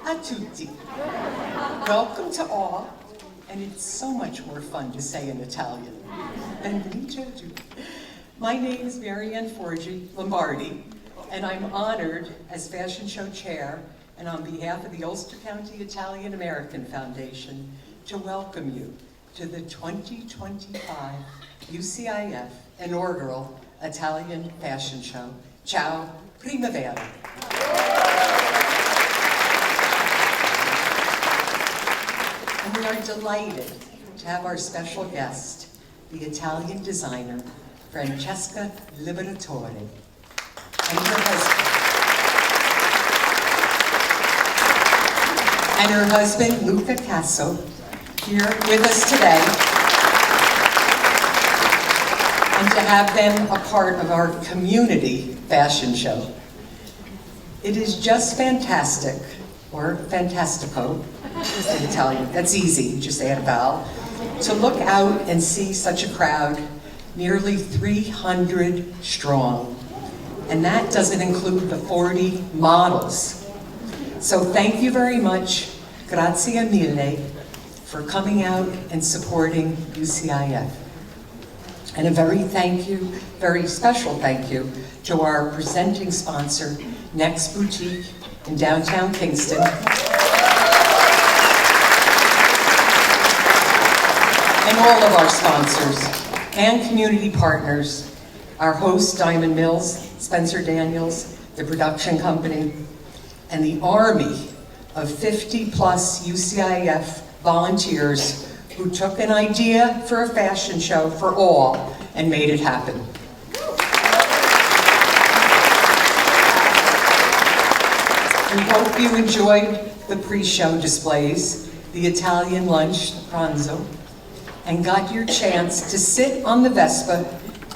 a tutti. Welcome to all, and it's so much more fun to say in Italian. Benvenuto. My name is Marianne Forgi Lombardi, and I'm honored as Fashion Show Chair and on behalf of the Ulster County Italian American Foundation to welcome you to the 2025 UCIAF inaugural Italian Fashion Show. Ciao, Primavera. And we are delighted to have our special guest, the Italian designer, Francesca Liberatore, and her husband, Luca Casso, here with us today, and to have them a part of our community fashion show. It is just fantastic, or fantastico in Italian, that's easy, just add a vowel, to look out and see such a crowd, nearly 300 strong. And that doesn't include the 40 models. So thank you very much, grazie mille, for coming out and supporting UCIF. And a very special thank you to our presenting sponsor, Next Boutique in downtown Kingston. And all of our sponsors and community partners, our host, Diamond Mills, Spencer Daniels, the production company, and the army of 50-plus UCIF volunteers who took an idea for a fashion show for all and made it happen. We hope you enjoyed the pre-show displays, the Italian lunch, the pranzo, and got your chance to sit on the Vespa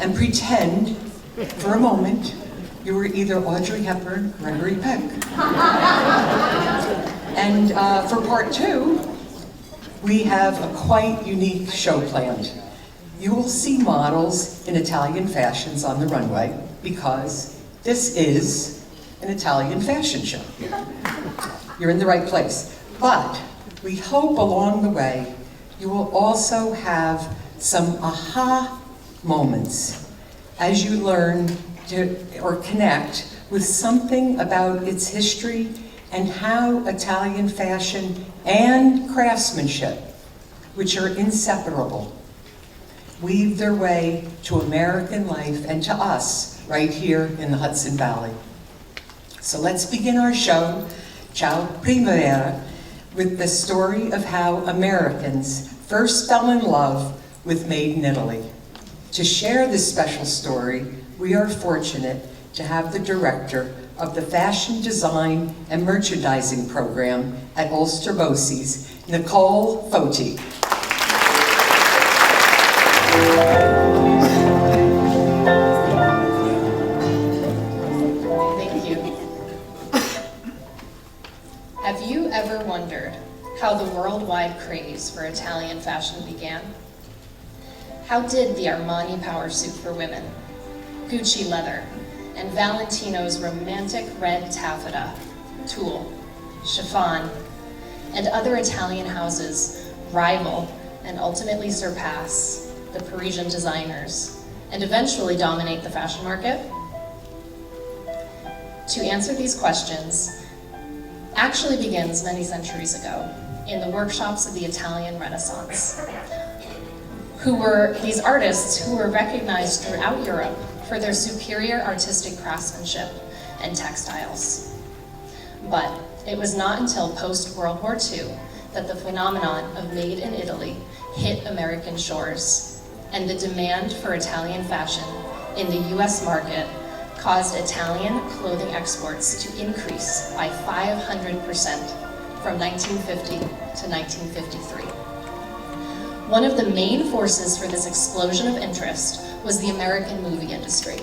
and pretend for a moment you were either Audrey Hepburn or Gregory Peck. And for part two, we have a quite unique show planned. You will see models in Italian fashions on the runway because this is an Italian fashion show. You're in the right place. But we hope along the way you will also have some aha moments as you learn to, or connect with something about its history and how Italian fashion and craftsmanship, which are inseparable, weave their way to American life and to us right here in the Hudson Valley. So let's begin our show, Ciao Primavera, with the story of how Americans first fell in love with Made in Italy. To share this special story, we are fortunate to have the director of the Fashion Design and Merchandising Program at Ulster Bosse's, Nicole Foti. Thank you. Have you ever wondered how the worldwide craze for Italian fashion began? How did the Armani power suit for women, Gucci leather, and Valentino's romantic red taffeta, tulle, chiffon, and other Italian houses rival and ultimately surpass the Parisian designers and eventually dominate the fashion market? To answer these questions actually begins many centuries ago in the workshops of the Italian Renaissance, who were these artists who were recognized throughout Europe for their superior artistic craftsmanship and textiles. But it was not until post-World War II that the phenomenon of Made in Italy hit American shores, and the demand for Italian fashion in the US market caused Italian clothing exports to increase by 500% from 1950 to 1953. One of the main forces for this explosion of interest was the American movie industry.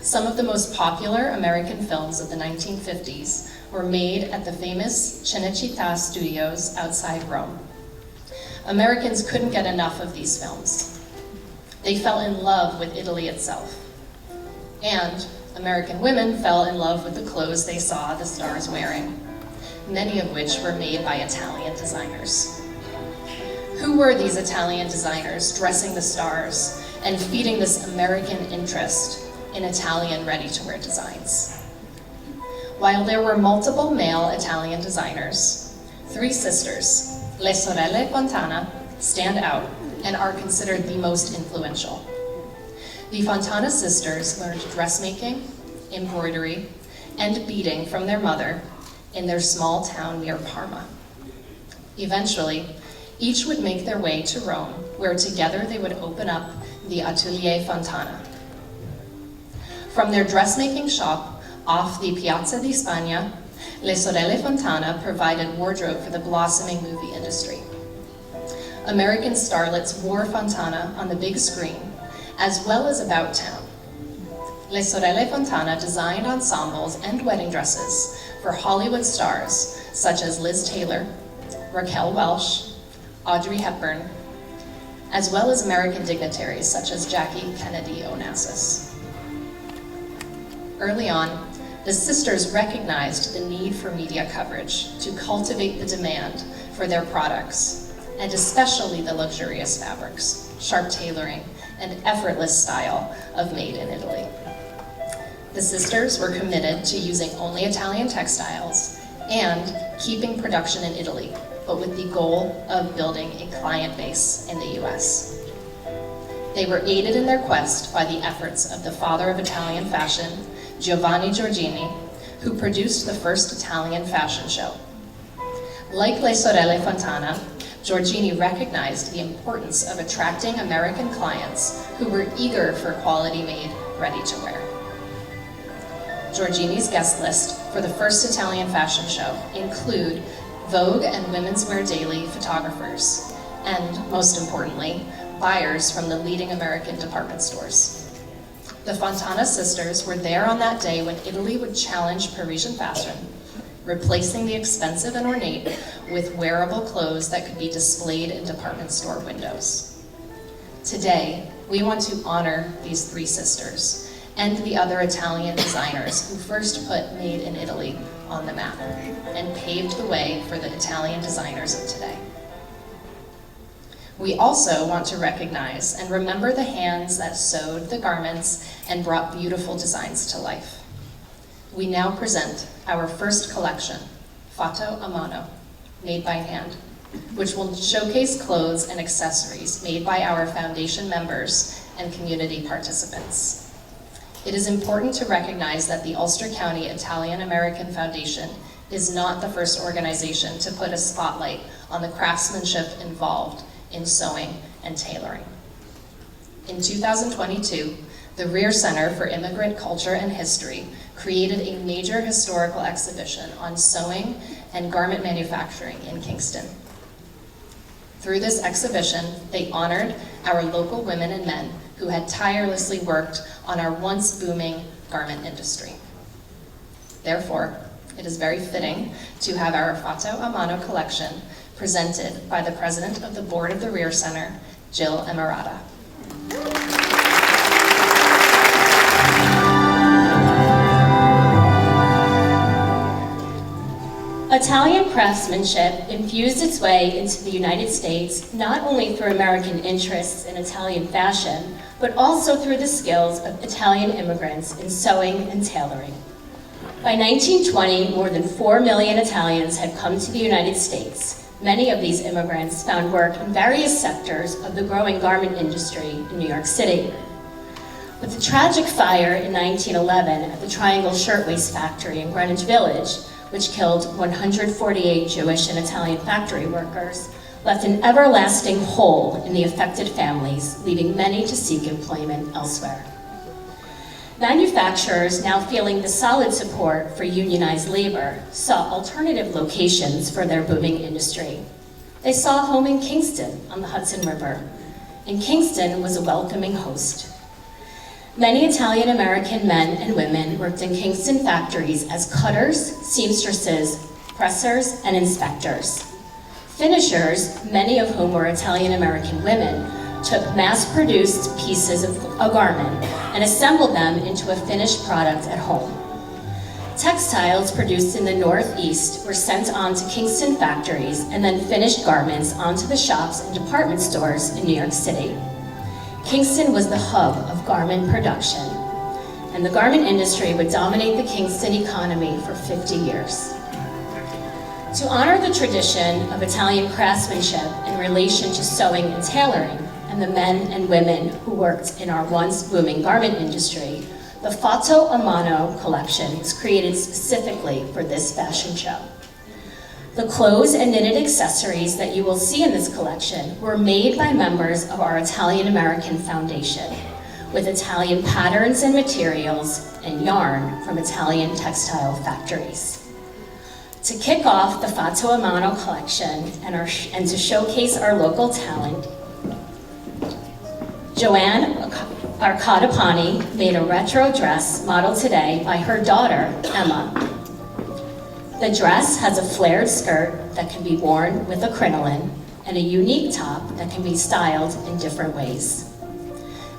Some of the most popular American films of the 1950s were made at the famous Cinecittà studios outside Rome. Americans couldn't get enough of these films. They fell in love with Italy itself. And American women fell in love with the clothes they saw the stars wearing. many of which were made by Italian designers. Who were these Italian designers dressing the stars and feeding this American interest in Italian ready-to-wear designs? While there were multiple male Italian designers, three sisters, Le Sorelle Fontana, stand out and are considered the most influential. The Fontana sisters learned dressmaking, embroidery, and beading from their mother in their small town near Parma. Eventually, each would make their way to Rome, where together they would open up the Atelier Fontana. From their dressmaking shop off the Piazza di Spagna, Le Sorelle Fontana provided wardrobe for the blossoming movie industry. American starlets wore Fontana on the big screen, as well as about town. Le Sorelle Fontana designed ensembles and wedding dresses for Hollywood stars such as Liz Taylor, Raquel Welch, Audrey Hepburn, as well as American dignitaries such as Jackie Kennedy Onassis. Early on, the sisters recognized the need for media coverage to cultivate the demand for their products, and especially the luxurious fabrics, sharp tailoring, and effortless style of Made in Italy. The sisters were committed to using only Italian textiles and keeping production in Italy, but with the goal of building a client base in the US. They were aided in their quest by the efforts of the father of Italian fashion, Giovanni Giorgini, who produced the first Italian fashion show. Like Le Sorelle Fontana, Giorgini recognized the importance of attracting American clients who were eager for quality-made, ready-to-wear. Giorgini's guest list for the first Italian fashion show include Vogue and Women's Wear Daily photographers, and, most importantly, buyers from the leading American department stores. The Fontana sisters were there on that day when Italy would challenge Parisian fashion, replacing the expensive and ornate with wearable clothes that could be displayed in department store windows. Today, we want to honor these three sisters and the other Italian designers who first put Made in Italy on the map and paved the way for the Italian designers of today. We also want to recognize and remember the hands that sewed the garments and brought beautiful designs to life. We now present our first collection, Fatto a Mano, made by hand, which will showcase clothes and accessories made by our foundation members and community participants. It is important to recognize that the Ulster County Italian-American Foundation is not the first organization to put a spotlight on the craftsmanship involved in sewing and tailoring. In 2022, the Rear Center for Immigrant Culture and History created a major historical exhibition on sewing and garment manufacturing in Kingston. Through this exhibition, they honored our local women and men who had tirelessly worked on our once booming garment industry. Therefore, it is very fitting to have our Fatto a Mano collection presented by the President of the Board of the Rear Center, Jill Emirata. Italian craftsmanship infused its way into the United States not only through American interests in Italian fashion, but also through the skills of Italian immigrants in sewing and tailoring. By 1920, more than 4 million Italians had come to the United States. Many of these immigrants found work in various sectors of the growing garment industry in New York City. With the tragic fire in 1911 at the Triangle Shirtwaist Factory in Greenwich Village, which killed 148 Jewish and Italian factory workers, left an everlasting hole in the affected families, leaving many to seek employment elsewhere. Manufacturers, now feeling the solid support for unionized labor, sought alternative locations for their booming industry. They saw a home in Kingston on the Hudson River, and Kingston was a welcoming host. Many Italian-American men and women worked in Kingston factories as cutters, seamstresses, pressers, and inspectors. Finishers, many of whom were Italian-American women, took mass-produced pieces of a garment and assembled them into a finished product at home. Textiles produced in the Northeast were sent on to Kingston factories and then finished garments onto the shops and department stores in New York City. Kingston was the hub of garment production, and the garment industry would dominate the Kingston economy for 50 years. To honor the tradition of Italian craftsmanship in relation to sewing and tailoring, and the men and women who worked in our once booming garment industry, the Fatto a Mano collection was created specifically for this fashion show. The clothes and knitted accessories that you will see in this collection were made by members of our Italian American Foundation, with Italian patterns and materials and yarn from Italian textile factories. To kick off the Fatto a Mano collection and to showcase our local talent, Joanne Arcadapani made a retro dress modeled today by her daughter, Emma. The dress has a flared skirt that can be worn with a crinoline and a unique top that can be styled in different ways.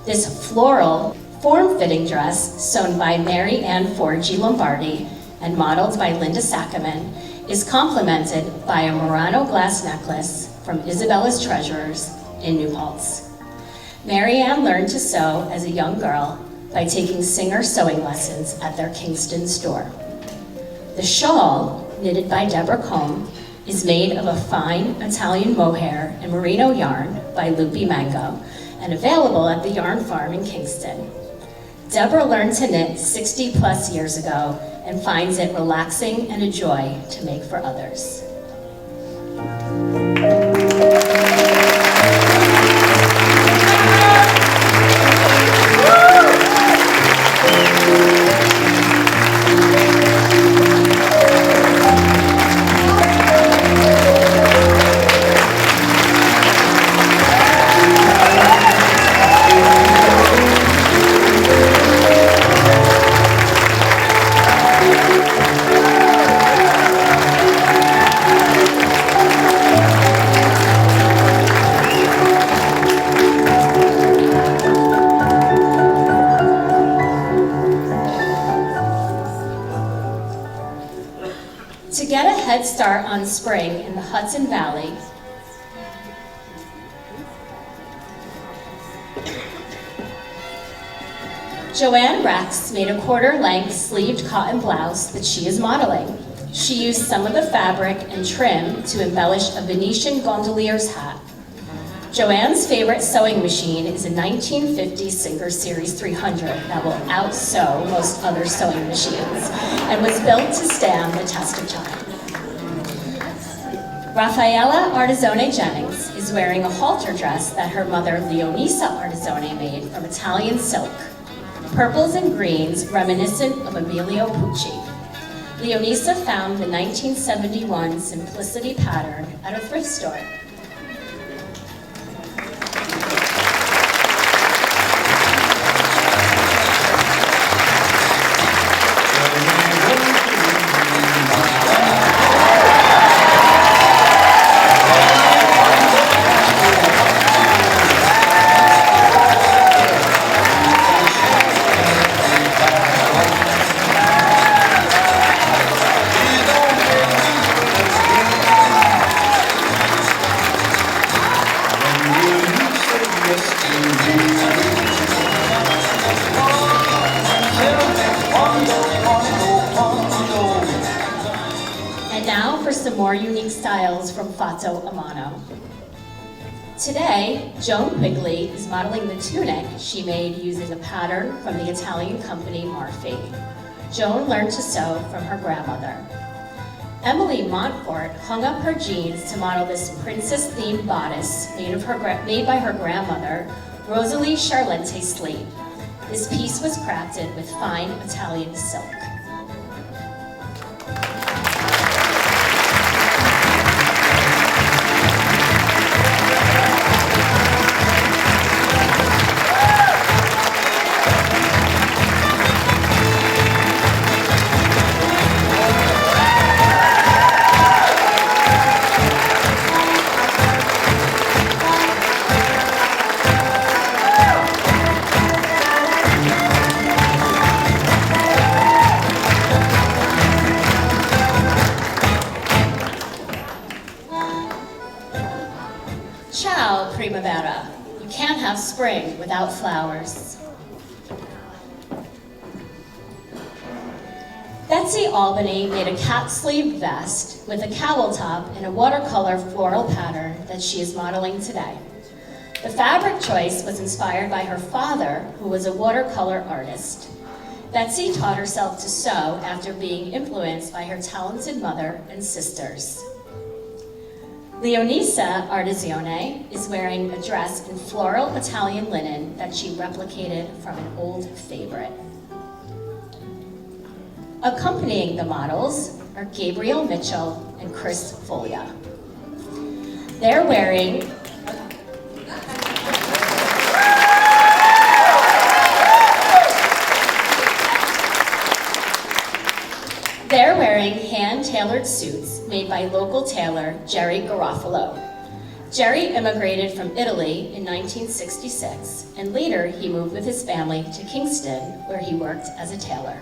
This floral, form-fitting dress, sewn by Mary Ann Forgi Lombardi and modeled by Linda Sackerman, is complemented by a Murano glass necklace from Isabella's Treasures in New Paltz. Mary Ann learned to sew as a young girl by taking Singer sewing lessons at their Kingston store. The shawl, knitted by Deborah Combe, is made of a fine Italian mohair and merino yarn by Lupi Mango and available at the Yarn Farm in Kingston. Deborah learned to knit 60 plus years ago and finds it relaxing and a joy to make for others. To get a head start on spring in the Hudson Valley, Joanne Rex made a quarter-length sleeved cotton blouse that she is modeling. She used some of the fabric and trim to embellish a Venetian gondolier's hat. Joanne's favorite sewing machine is a 1950 Singer Series 300 that will out-sew most other sewing machines and was built to stand the test of time. Raffaella Artisone Jennings is wearing a halter dress that her mother Leonisa Artisone made from Italian silk. Purples and greens reminiscent of Emilio Pucci. Leonisa found the 1971 Simplicity pattern at a thrift store. And now for some more unique styles from Fatto a Mano. Today, Joan Quigley is modeling the tunic she made using a pattern from the Italian company Marfi. Joan learned to sew from her grandmother. Emily Montfort hung up her jeans to model this princess-themed bodice made by her grandmother, Rosalie Charlente Sleep. This piece was crafted with fine Italian silk. spring without flowers. Betsy Albany made a cap-sleeve vest with a cowl top and a watercolor floral pattern that she is modeling today. The fabric choice was inspired by her father, who was a watercolor artist. Betsy taught herself to sew after being influenced by her talented mother and sisters. Leonisa Artesione is wearing a dress in floral Italian linen that she replicated from an old favorite. Accompanying the models are Gabriel Mitchell and Chris Folia. They're wearing hand-tailored suits made by local tailor Jerry Garofalo. Jerry immigrated from Italy in 1966, and later he moved with his family to Kingston, where he worked as a tailor.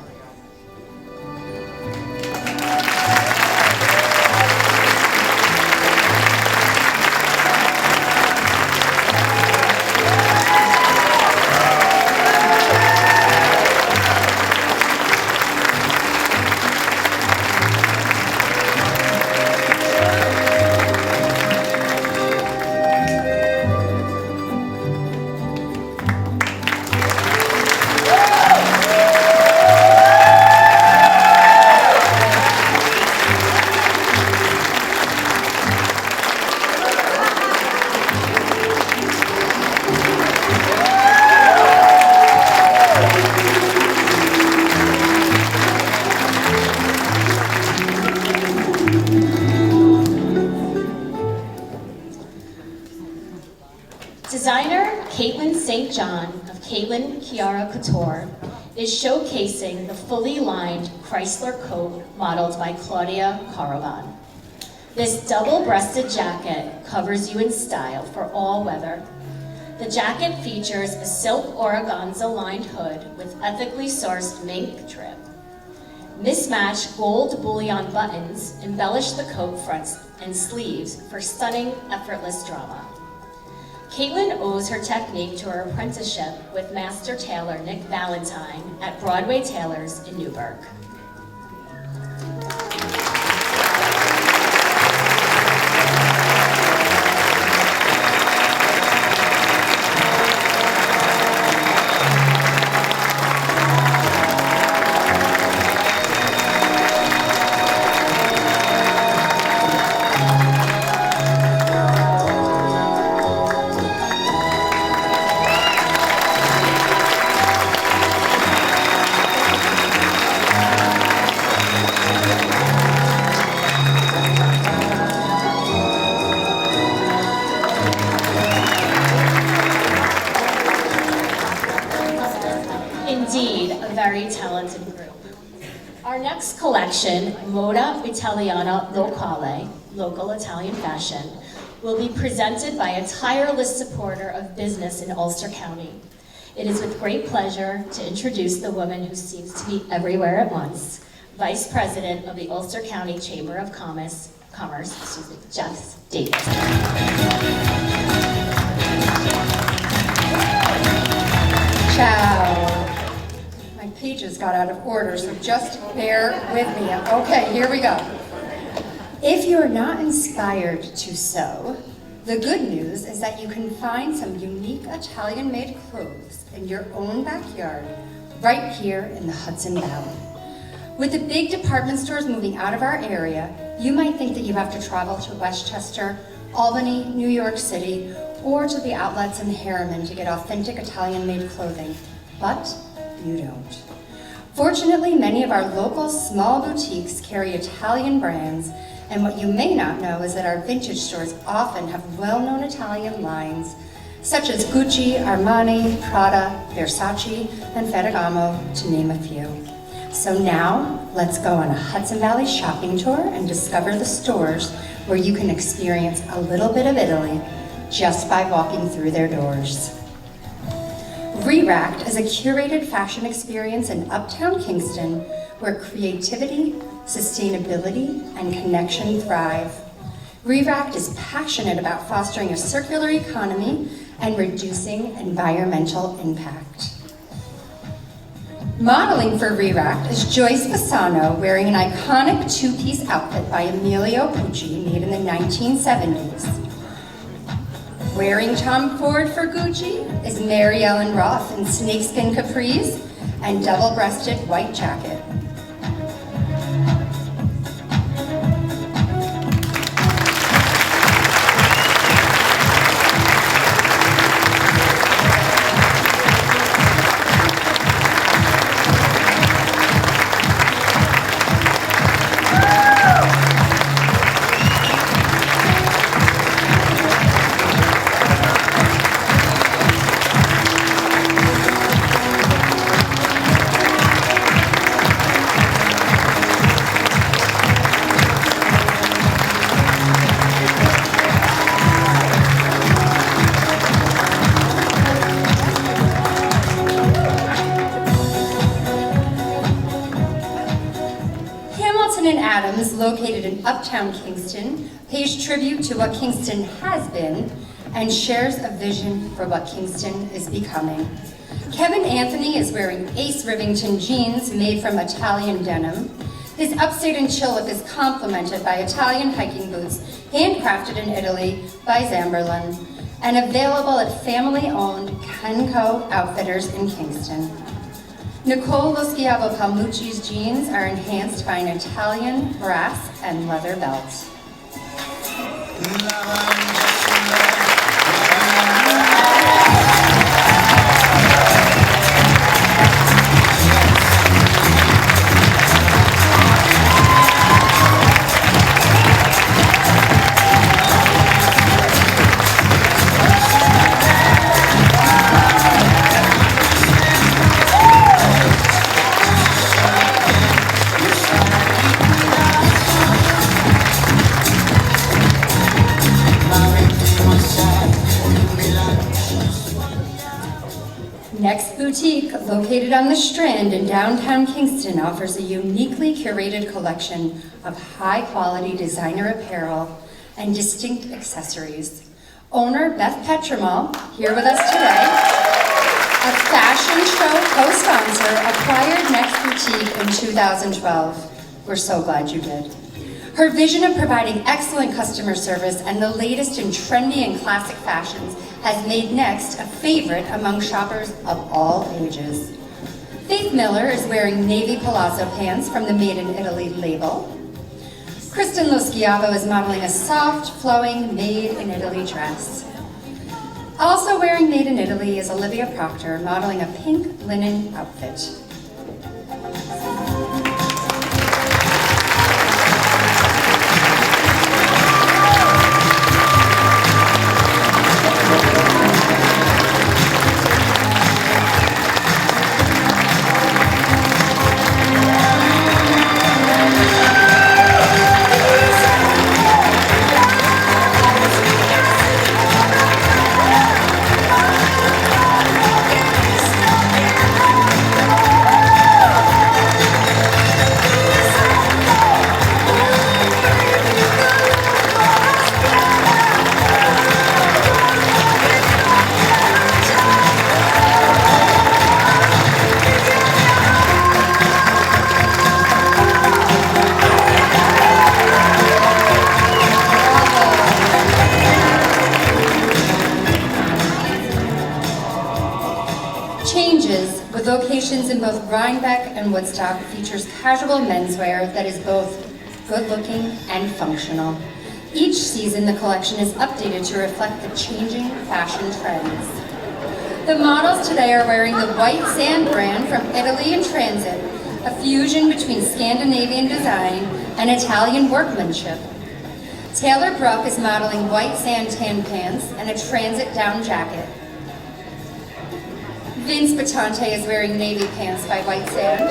Designer Caitlin St. John of Caitlin Chiara Couture is showcasing the fully lined Chrysler coat modeled by Claudia Caravan. This double-breasted jacket covers you in style for all weather. The jacket features a silk organza-lined hood with ethically sourced mink trim. Mismatched gold bullion buttons embellish the coat fronts and sleeves for stunning, effortless drama. Caitlin owes her technique to her apprenticeship with master tailor Nick Valentine at Broadway Tailors in Newburgh. Indeed, a very talented group. Our next collection, Moda Italiana Locale, local Italian fashion, will be presented by a tireless supporter of business in Ulster County. It is with great pleasure to introduce the woman who seems to be everywhere at once, Vice President of the Ulster County Chamber of Commerce, Jeff Davis. Ciao. My pages got out of order, so just bear with me. Okay, here we go. If you're not inspired to sew, the good news is that you can find some unique Italian-made clothes in your own backyard, right here in the Hudson Valley. With the big department stores moving out of our area, you might think that you have to travel to Westchester, Albany, New York City, or to the outlets in Harriman to get authentic Italian-made clothing, but you don't. Fortunately, many of our local small boutiques carry Italian brands, and what you may not know is that our vintage stores often have well-known Italian lines, such as Gucci, Armani, Prada, Versace, and Ferragamo, to name a few. So now, let's go on a Hudson Valley shopping tour and discover the stores where you can experience a little bit of Italy just by walking through their doors. Re-Racked is a curated fashion experience in Uptown Kingston where creativity, sustainability, and connection thrive. Re-Racked is passionate about fostering a circular economy and reducing environmental impact. Modeling for Re-Rack is Joyce Fasano wearing an iconic two-piece outfit by Emilio Pucci made in the 1970s. Wearing Tom Ford for Gucci is Mary Ellen Roth in snakeskin capris and double-breasted white jacket. Located in Uptown Kingston, pays tribute to what Kingston has been and shares a vision for what Kingston is becoming. Kevin Anthony is wearing Ace Rivington jeans made from Italian denim. His upstate and chill look is complemented by Italian hiking boots, handcrafted in Italy by Zamberlan, and available at family-owned Kenco Outfitters in Kingston. Nicole Lo Schiavo Palmucci's jeans are enhanced by an Italian brass and leather belt. Next Boutique, located on the Strand in downtown Kingston, offers a uniquely curated collection of high-quality designer apparel and distinct accessories. Owner Beth Petramal, here with us today, a fashion show co-sponsor, acquired Next Boutique in 2012. We're so glad you did. Her vision of providing excellent customer service and the latest in trendy and classic fashions has made Next a favorite among shoppers of all ages. Faith Miller is wearing navy palazzo pants from the Made in Italy label. Kristen Lo Schiavo is modeling a soft, flowing Made in Italy dress. Also wearing Made in Italy is Olivia Proctor, modeling a pink linen outfit. Changes, with locations in both Rhinebeck and Woodstock, features casual menswear that is both good-looking and functional. Each season, the collection is updated to reflect the changing fashion trends. The models today are wearing the White Sand brand from Italy in transit, a fusion between Scandinavian design and Italian workmanship. Taylor Brook is modeling White Sand tan pants and a transit down jacket. Vince Batante is wearing navy pants by White Sand.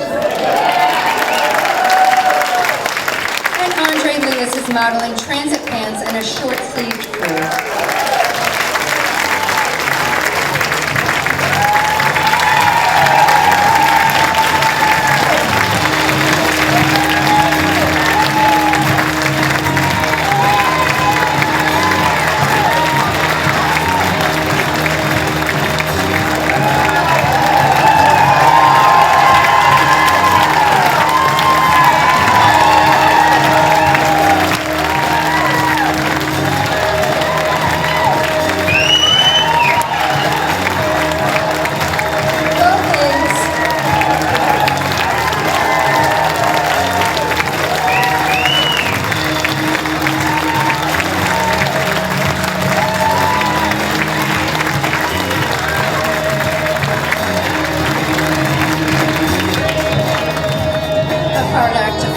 And Andre Lewis is modeling transit pants and a short-sleeved crew.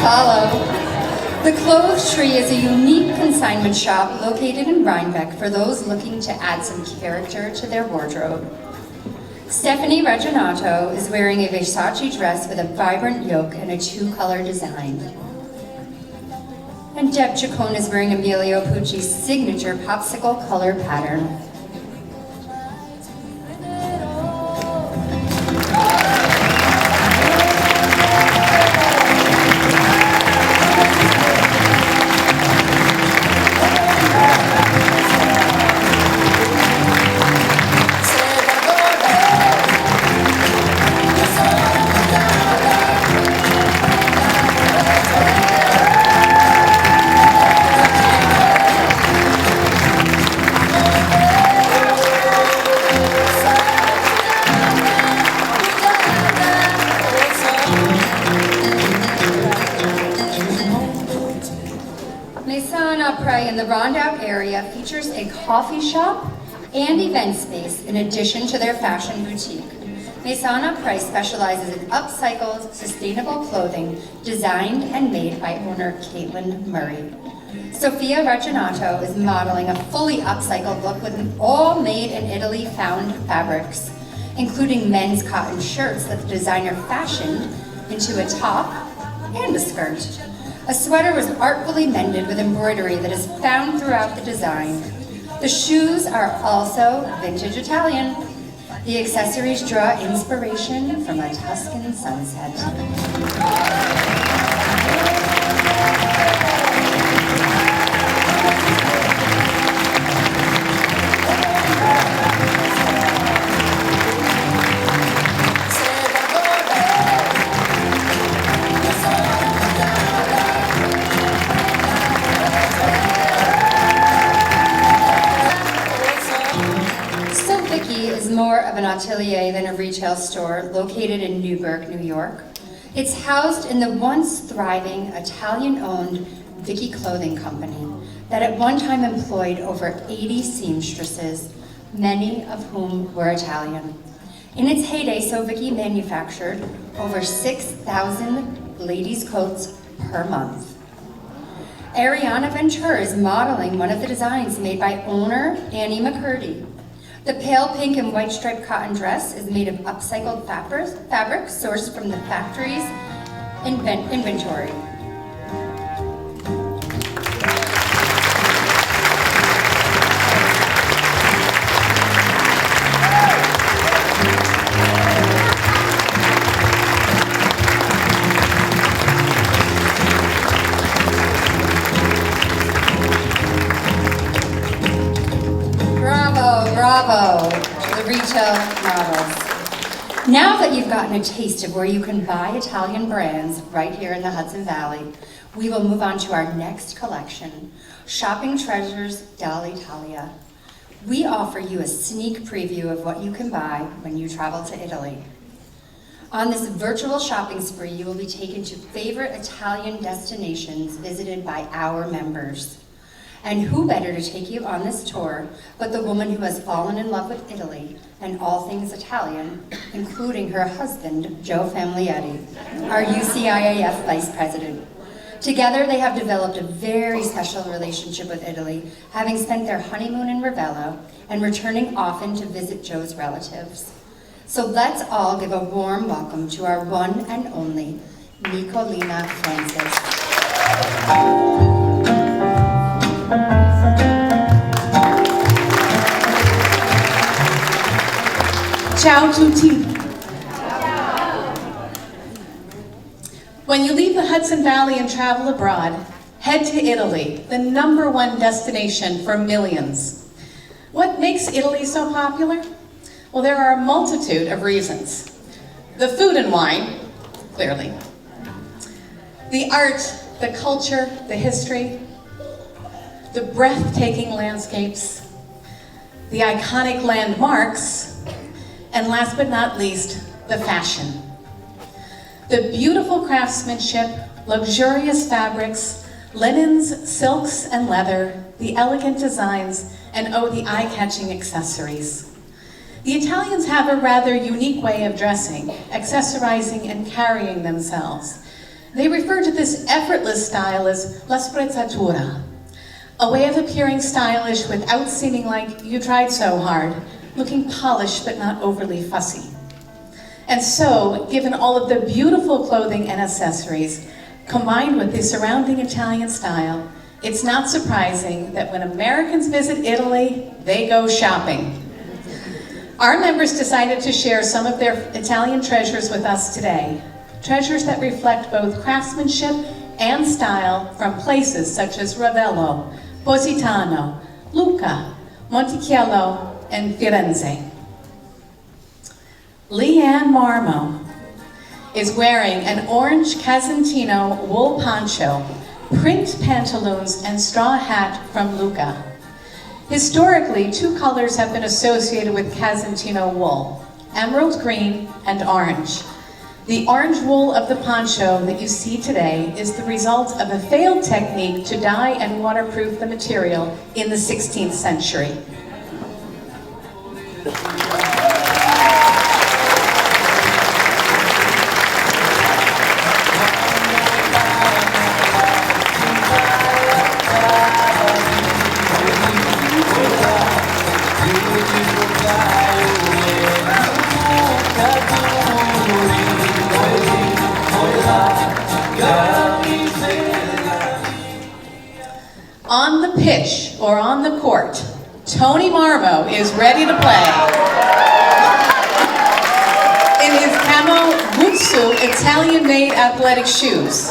follow. The Clothes Tree is a unique consignment shop located in Rhinebeck for those looking to add some character to their wardrobe. Stephanie Reginato is wearing a Versace dress with a vibrant yoke and a two-color design. And Deb Chacon is wearing Emilio Pucci's signature popsicle color pattern. In the Rondout area features a coffee shop and event space in addition to their fashion boutique. Maison Après specializes in upcycled, sustainable clothing designed and made by owner Caitlin Murray. Sophia Reginato is modeling a fully upcycled look with all made in Italy found fabrics, including men's cotton shirts that the designer fashioned into a top and a skirt. A sweater was artfully mended with embroidery that is found throughout the design. The shoes are also vintage Italian. The accessories draw inspiration from a Tuscan sunset. More of an atelier than a retail store located in Newburgh, New York. It's housed in the once thriving Italian-owned Vicky Clothing Company that at one time employed over 80 seamstresses, many of whom were Italian. In its heyday, So Vicky manufactured over 6,000 ladies' coats per month. Ariana Ventura is modeling one of the designs made by owner Annie McCurdy. The pale pink and white striped cotton dress is made of upcycled fabric sourced from the factory's inventory. Bravo to the retail models. Now that you've gotten a taste of where you can buy Italian brands right here in the Hudson Valley, we will move on to our next collection, Shopping Treasures dall'Italia. We offer you a sneak preview of what you can buy when you travel to Italy. On this virtual shopping spree, you will be taken to favorite Italian destinations visited by our members. And who better to take you on this tour but the woman who has fallen in love with Italy and all things Italian, including her husband, Joe Familietti, our UCIAF Vice President. Together, they have developed a very special relationship with Italy, having spent their honeymoon in Ravello and returning often to visit Joe's relatives. So let's all give a warm welcome to our one and only Nicolina Francis. Ciao tutti. When you leave the Hudson Valley and travel abroad, head to Italy, the #1 destination for millions. What makes Italy so popular? Well, there are a multitude of reasons. The food and wine, clearly. The art, the culture, the history, the breathtaking landscapes, the iconic landmarks, and last but not least, the fashion. The beautiful craftsmanship, luxurious fabrics, linens, silks, and leather, the elegant designs, and oh, the eye-catching accessories. The Italians have a rather unique way of dressing, accessorizing, and carrying themselves. They refer to this effortless style as la sprezzatura, a way of appearing stylish without seeming like you tried so hard, looking polished but not overly fussy. And so, given all of the beautiful clothing and accessories, combined with the surrounding Italian style, it's not surprising that when Americans visit Italy, they go shopping. Our members decided to share some of their Italian treasures with us today. Treasures that reflect both craftsmanship and style from places such as Ravello, Positano, Lucca, Monticello, and Firenze. Leanne Marmo is wearing an orange Casentino wool poncho, print pantaloons, and straw hat from Lucca. Historically, two colors have been associated with Casentino wool, emerald green and orange. The orange wool of the poncho that you see today is the result of a failed technique to dye and waterproof the material in the 16th century. On the pitch or on the court, Tony Marmo is ready to play. In his camo Guzzo Italian-made athletic shoes.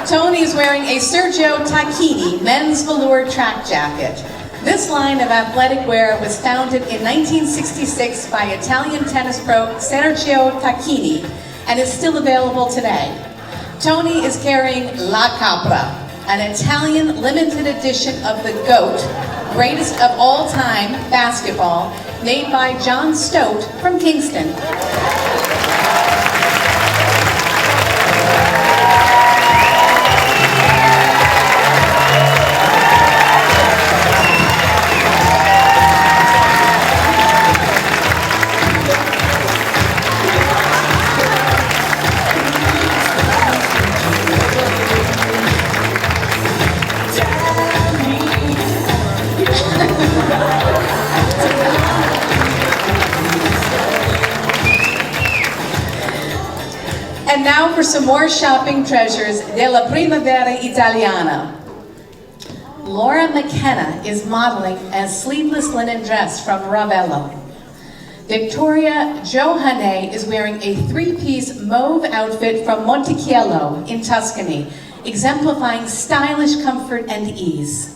Tony is wearing a Sergio Tacchini men's velour track jacket. This line of athletic wear was founded in 1966 by Italian tennis pro Sergio Tacchini and is still available today. Tony is carrying La Capra, an Italian limited edition of the GOAT, greatest of all time basketball, made by John Stott from Kingston. And now for some more shopping treasures della Primavera Italiana. Laura McKenna is modeling a sleeveless linen dress from Ravello. Victoria Johanne is wearing a three-piece mauve outfit from Monticello in Tuscany, exemplifying stylish comfort and ease.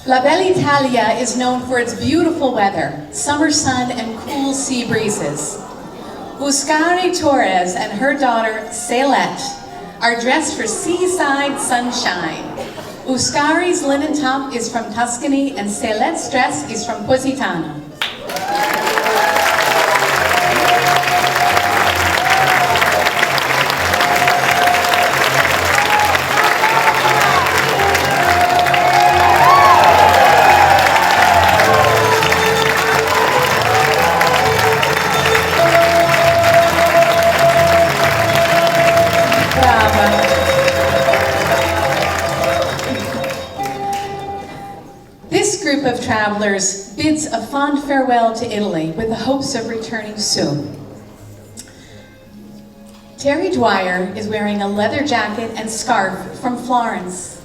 La Bella Italia is known for its beautiful weather, summer sun and cool sea breezes. Buscari Torres and her daughter, Celette, are dressed for seaside sunshine. Buscari's linen top is from Tuscany and Celette's dress is from Positano. This group of travelers bids a fond farewell to Italy with the hopes of returning soon. Terry Dwyer is wearing a leather jacket and scarf from Florence.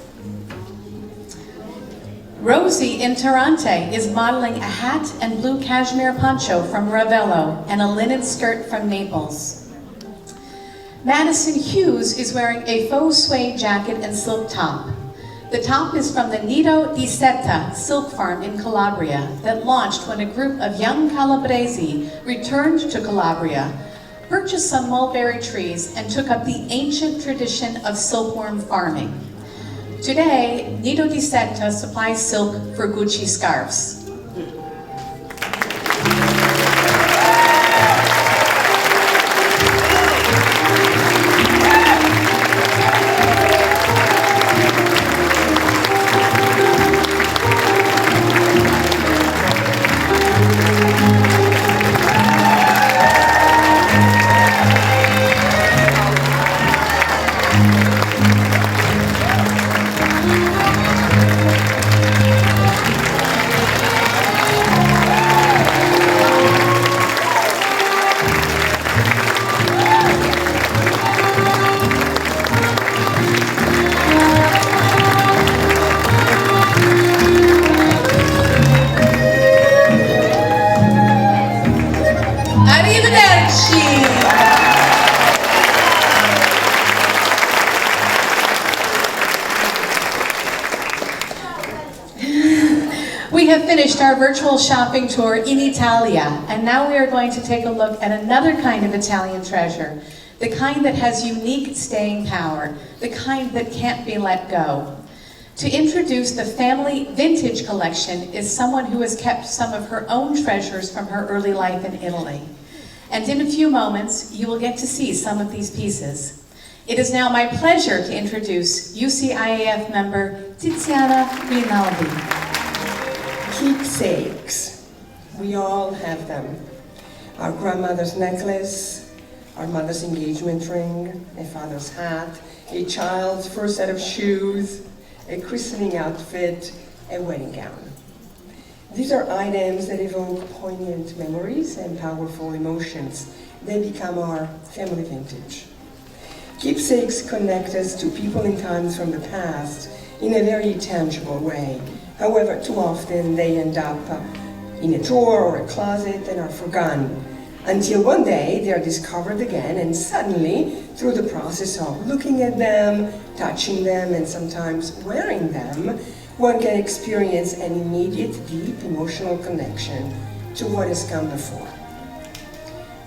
Rosie in Tarante is modeling a hat and blue cashmere poncho from Ravello and a linen skirt from Naples. Madison Hughes is wearing a faux suede jacket and silk top. The top is from the Nido di Seta silk farm in Calabria that launched when a group of young Calabresi returned to Calabria, purchased some mulberry trees, and took up the ancient tradition of silkworm farming. Today, Nido di Seta supplies silk for Gucci scarves. We have finished our virtual shopping tour in Italia, and now we are going to take a look at another kind of Italian treasure, the kind that has unique staying power, the kind that can't be let go. To introduce the family vintage collection is someone who has kept some of her own treasures from her early life in Italy. And in a few moments, you will get to see some of these pieces. It is now my pleasure to introduce UCIAF member Tiziana Rinaldi. Keepsakes. We all have them. Our grandmother's necklace, our mother's engagement ring, a father's hat, a child's first set of shoes, a christening outfit, a wedding gown. These are items that evoke poignant memories and powerful emotions. They become our family vintage. Keepsakes connect us to people and times from the past in a very tangible way. However, too often they end up in a drawer or a closet and are forgotten, until one day they are discovered again, and suddenly, through the process of looking at them, touching them, and sometimes wearing them, one can experience an immediate, deep emotional connection to what has come before.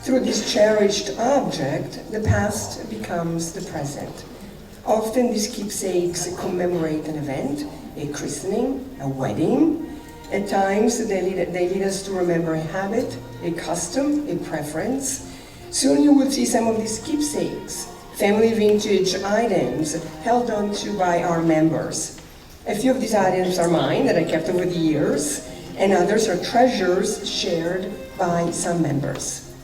Through this cherished object, the past becomes the present. Often these keepsakes commemorate an event, a christening, a wedding. At times they lead us to remember a habit, a custom, a preference. Soon you will see some of these keepsakes, family vintage items held onto by our members. A few of these items are mine that I kept over the years, and others are treasures shared by some members.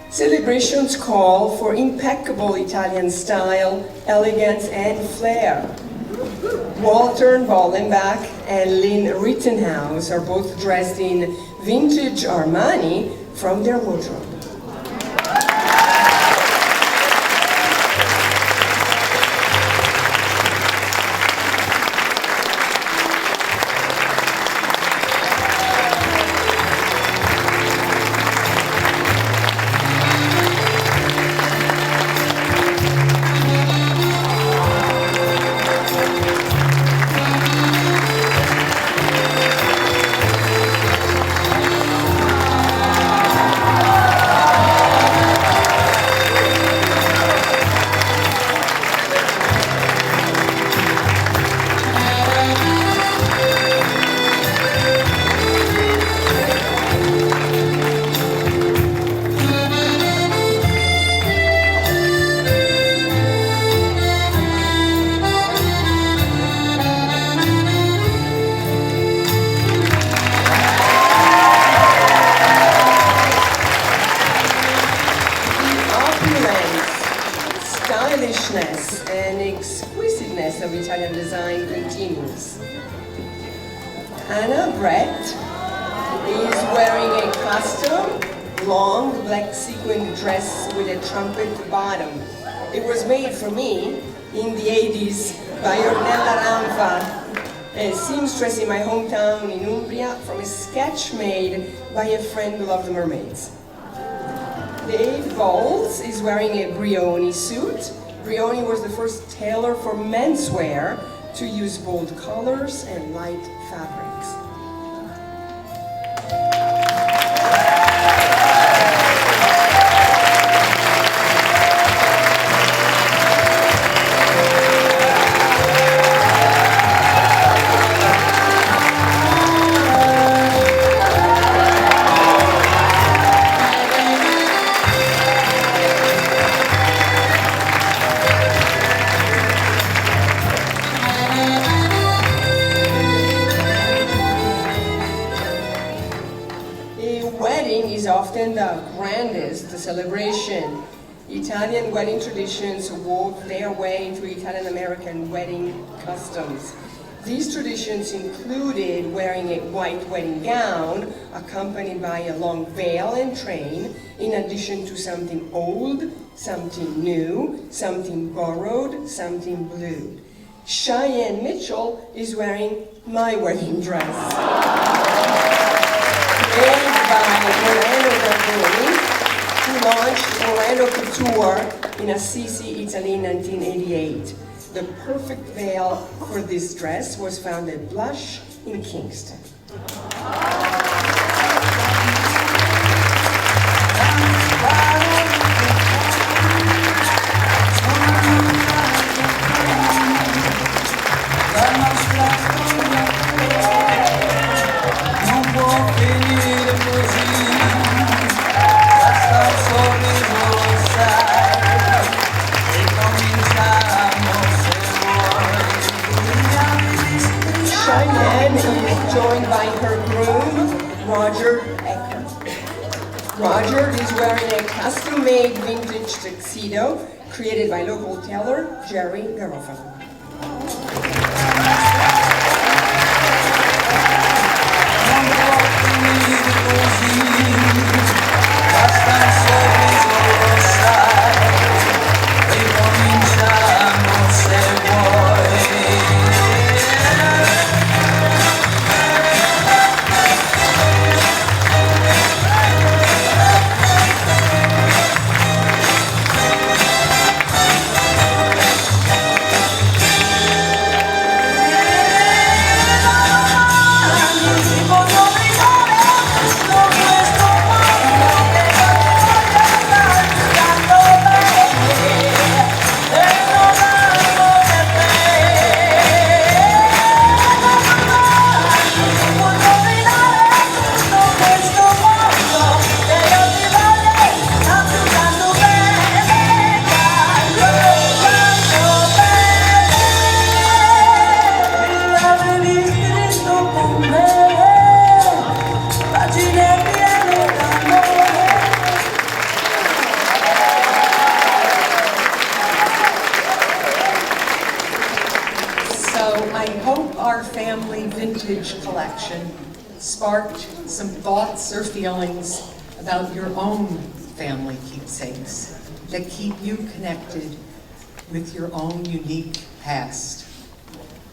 Celebrations call for impeccable Italian style, elegance, and flair. Walter Bollenbach and Lynn Rittenhouse are both dressed in vintage Armani from their wardrobe. Stylishness and exquisiteness of Italian design continues. Anna Brett is wearing a custom, long black sequin dress with a trumpet bottom. It was made for me in the 80s by Ornella Rampa, a seamstress in my hometown in Umbria, from a sketch made by a friend who loved the mermaids. Dave Bowles is wearing a Brioni suit. Brioni was the first tailor for menswear to use bold colors and light fabrics. Often the grandest celebration. Italian wedding traditions wove their way into Italian-American wedding customs. These traditions included wearing a white wedding gown accompanied by a long veil and train, in addition to something old, something new, something borrowed, something blue. Cheyenne Mitchell is wearing my wedding dress. Made by Moreno Gardoni, who launched Moreno Couture in Assisi, Italy in 1988. The perfect veil for this dress was found at Blush in Kingston. Joined by her groom, Roger Ecker. Roger is wearing a custom-made vintage tuxedo created by local tailor Jerry Garofalo. Our family vintage collection sparked some thoughts or feelings about your own family keepsakes that keep you connected with your own unique past.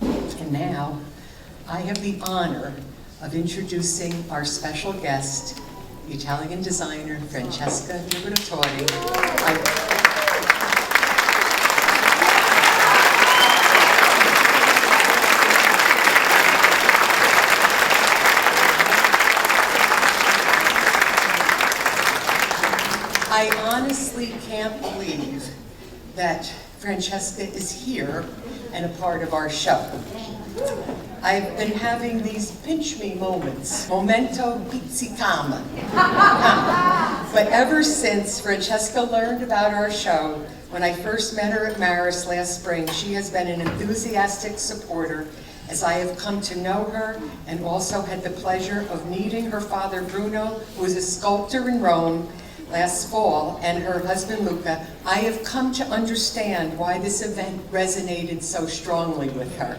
And now, I have the honor of introducing our special guest, the Italian designer Francesca Liberatore. I honestly can't believe that Francesca is here and a part of our show. I've been having these pinch me moments, momento pizzicama. But ever since Francesca learned about our show, when I first met her at Maris last spring, she has been an enthusiastic supporter as I have come to know her and also had the pleasure of meeting her father Bruno, who is a sculptor in Rome, last fall, and her husband Luca. I have come to understand why this event resonated so strongly with her.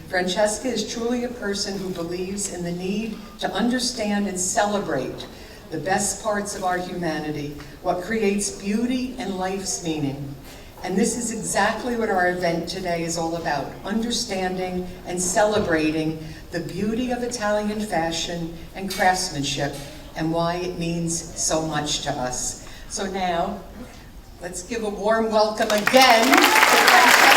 Francesca is truly a person who believes in the need to understand and celebrate the best parts of our humanity, what creates beauty and life's meaning. And this is exactly what our event today is all about, understanding and celebrating the beauty of Italian fashion and craftsmanship and why it means so much to us. So now, let's give a warm welcome again to Francesca.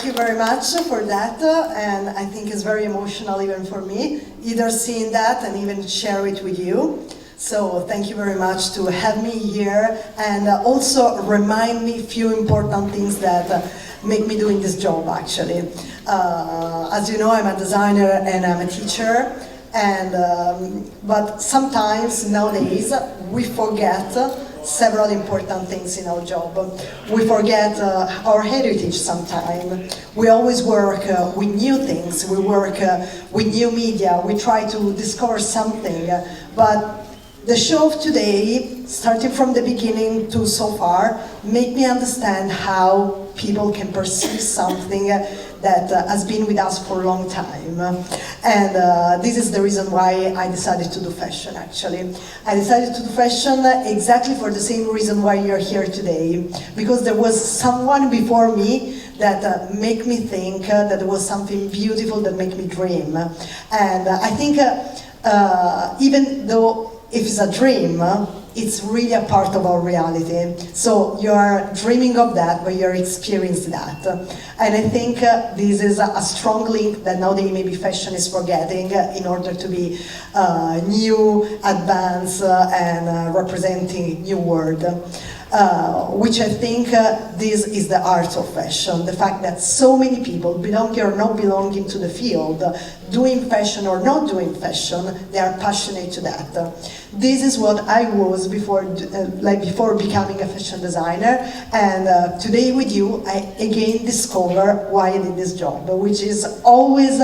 you very much for that, and I think it's very emotional even for me, either seeing that and even share it with you. So thank you very much to have me here and also remind me a few important things that make me doing this job actually. As you know, I'm a designer and I'm a teacher, and but sometimes nowadays we forget several important things in our job. We forget our heritage sometimes. We always work with new things, we work with new media, we try to discover something, but the show of today, starting from the beginning to so far, make me understand how people can perceive something that has been with us for a long time. And this is the reason why I decided to do fashion, actually. I decided to do fashion exactly for the same reason why you're here today. Because there was someone before me that made me think that there was something beautiful that made me dream. And I think even though if it's a dream, it's really a part of our reality. So you are dreaming of that, but you're experiencing that. And I think this is a strong link that nowadays maybe fashion is forgetting in order to be new, advanced, and representing new world. Which I think this is the art of fashion, the fact that so many people, belonging or not belonging to the field, doing fashion or not doing fashion, they are passionate to that. This is what I was before, before becoming a fashion designer, and today with you I again discover why I did this job, which is always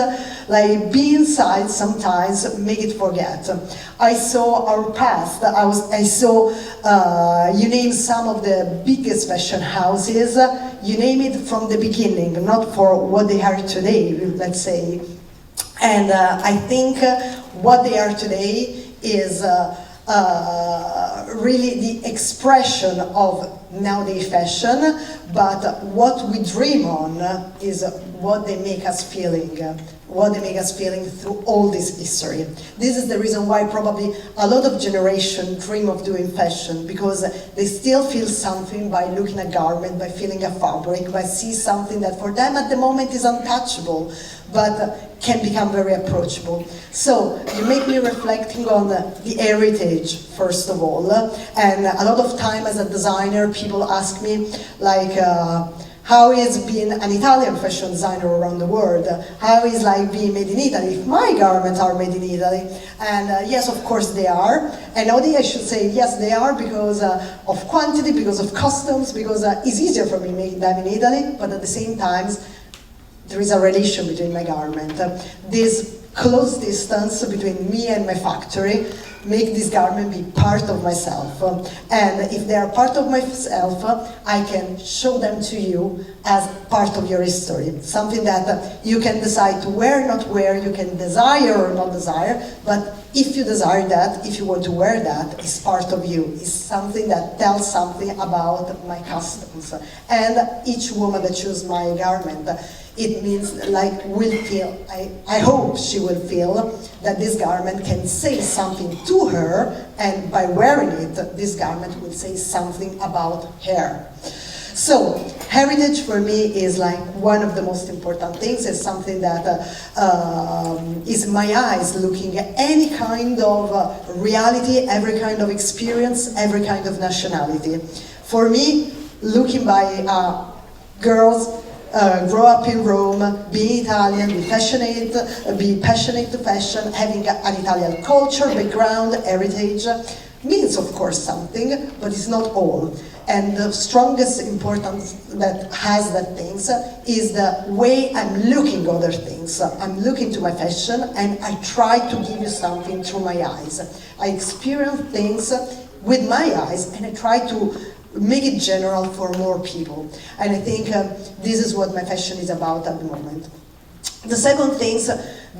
like be inside sometimes, make it forget. I saw our past, I saw, you name some of the biggest fashion houses, you name it from the beginning, not for what they are today, let's say. And I think what they are today is really the expression of nowadays fashion, but what we dream on is what they make us feeling. What they make us feeling through all this history. This is the reason why probably a lot of generation dream of doing fashion, because they still feel something by looking at a garment, by feeling a fabric, by seeing something that for them at the moment is untouchable, but can become very approachable. So you make me reflecting on the heritage, first of all, and a lot of time as a designer, people ask me, like, how is being an Italian fashion designer around the world? How is like being made in Italy? If my garments are made in Italy, and yes, of course they are. And nowadays I should say yes, they are because of quantity, because of customs, because it's easier for me to make them in Italy. But at the same time, there is a relation between my garment. This close distance between me and my factory make this garment be part of myself. And if they are part of myself, I can show them to you as part of your history. Something that you can decide to wear, not wear, you can desire or not desire, but if you desire that, if you want to wear that, it's part of you. It's something that tells something about my customs. And each woman that chooses my garment, it means like will feel, I hope she will feel that this garment can say something to her, and by wearing it, this garment will say something about her. So, heritage for me is like one of the most important things. It's something that is my eyes looking at any kind of reality, every kind of experience, every kind of nationality. For me, looking by girls, grow up in Rome, be Italian, be passionate to fashion, having an Italian culture, background, heritage, means of course something, but it's not all. And the strongest importance that has that things is the way I'm looking at other things. I'm looking to my fashion and I try to give you something through my eyes. I experience things with my eyes and I try to make it general for more people. And I think this is what my fashion is about at the moment. The second thing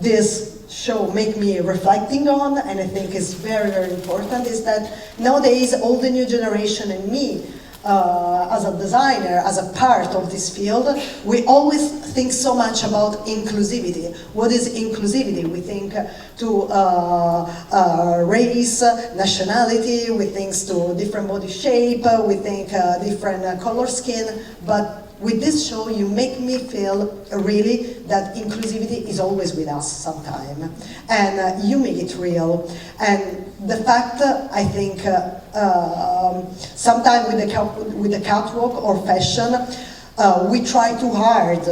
this show make me reflecting on, and I think is very, very important, is that nowadays all the new generation and me, as a designer, as a part of this field, we always think so much about inclusivity. What is inclusivity? We think to race, nationality, we think to different body shape, we think different color skin, but With this show, you make me feel really that inclusivity is always with us sometime. And you make it real. And the fact, I think, sometimes with the catwalk or fashion, we try too hard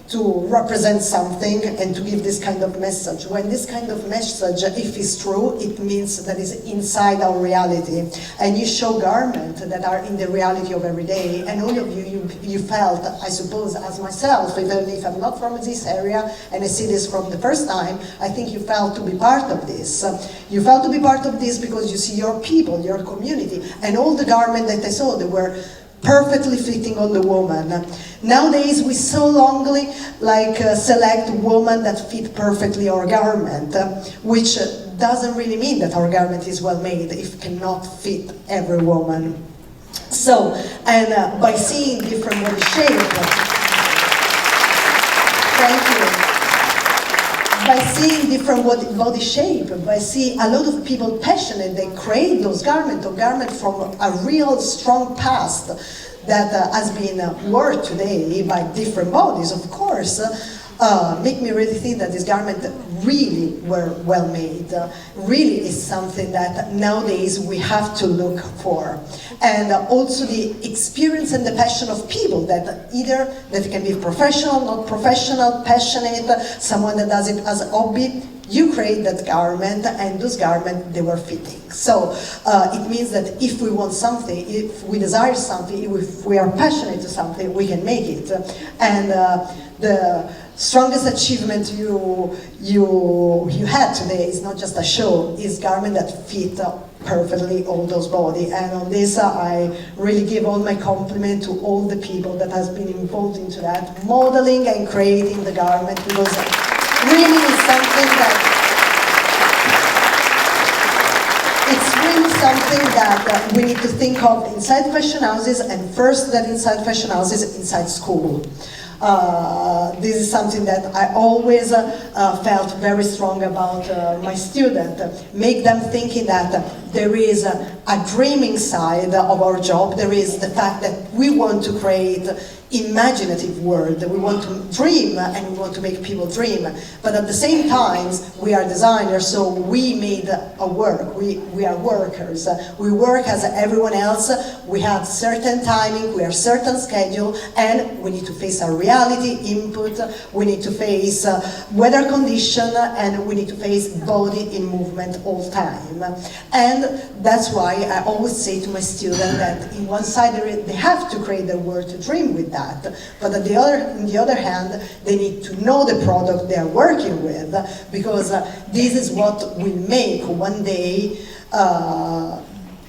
to represent something and to give this kind of message. When this kind of message, if it's true, it means that it's inside our reality. And you show garments that are in the reality of every day. And all of you felt, I suppose, as myself, even if I'm not from this area and I see this from the first time, I think you felt to be part of this. You felt to be part of this because you see your people, your community, and all the garments that I saw, they were perfectly fitting on the woman. Nowadays, we so longly select women that fit perfectly our garment, which doesn't really mean that our garment is well made if it cannot fit every woman. So, and by seeing different body shape, thank you. By seeing different body shape, by seeing a lot of people passionate, they create those garments, or garments from a real strong past that has been worn today by different bodies, of course, make me really think that this garment really were well made. Really is something that nowadays we have to look for. And also the experience and the passion of people that either that can be professional, not professional, passionate, someone that does it as a hobby. You create that garment, and those garments, they were fitting. So it means that if we want something, if we desire something, if we are passionate to something, we can make it. And the strongest achievement you had today is not just a show, is garment that fit perfectly all those body. And on this, I really give all my compliment to all the people that has been involved into that, modeling and creating the garment, because really is something that it's really something that we need to think of inside fashion houses, and first that inside fashion houses, inside school. This is something that I always felt very strong about my students. Make them thinking that there is a dreaming side of our job. There is the fact that we want to create imaginative world. We want to dream, and we want to make people dream. But at the same time, we are designers, so we made a work. We are workers. We work as everyone else. We have certain timing, we have certain schedule, and we need to face our reality, input. We need to face weather condition, and we need to face body in movement all the time. And that's why I always say to my students that in one side they have to create their world to dream with that. But on the other hand, they need to know the product they are working with, because this is what will make one day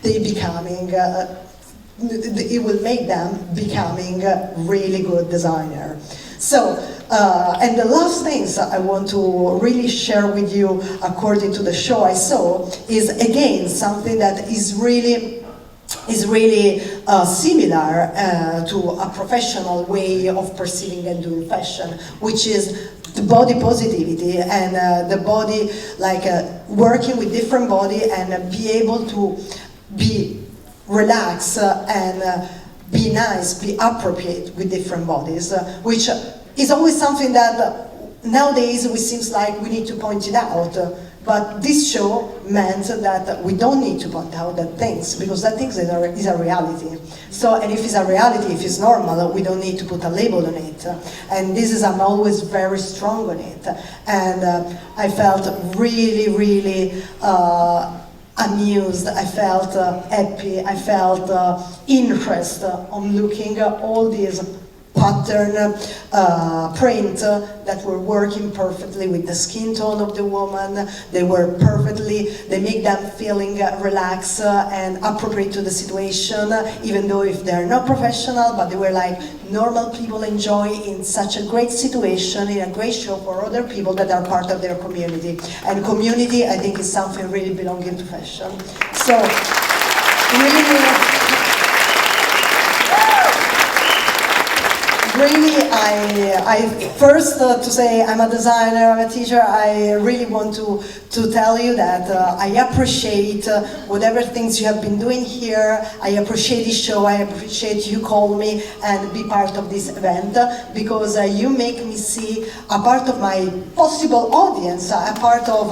they becoming. It will make them becoming a really good designer. So, and the last things I want to really share with you, according to the show I saw, is again something that is really similar to a professional way of perceiving and doing fashion, which is the body positivity, and the body, working with different body, and be able to be relaxed and be nice, be appropriate with different bodies, which is always something that nowadays it seems like we need to point it out. But this show meant that we don't need to point out that things, because that things is a reality. So, and if it's a reality, if it's normal, we don't need to put a label on it. And this is, I'm always very strong on it. And I felt really, really amused, I felt happy, I felt interest on looking at all these pattern print that were working perfectly with the skin tone of the woman. They were perfectly, they make them feeling relaxed and appropriate to the situation, even though if they're not professional, but they were like normal people enjoy in such a great situation, in a great show for other people that are part of their community. And community, I think, is something really belonging to fashion. So, really, really, I first to say I'm a designer, I'm a teacher, I really want to tell you that I appreciate whatever things you have been doing here. I appreciate this show, I appreciate you call me and be part of this event, because you make me see a part of my possible audience, a part of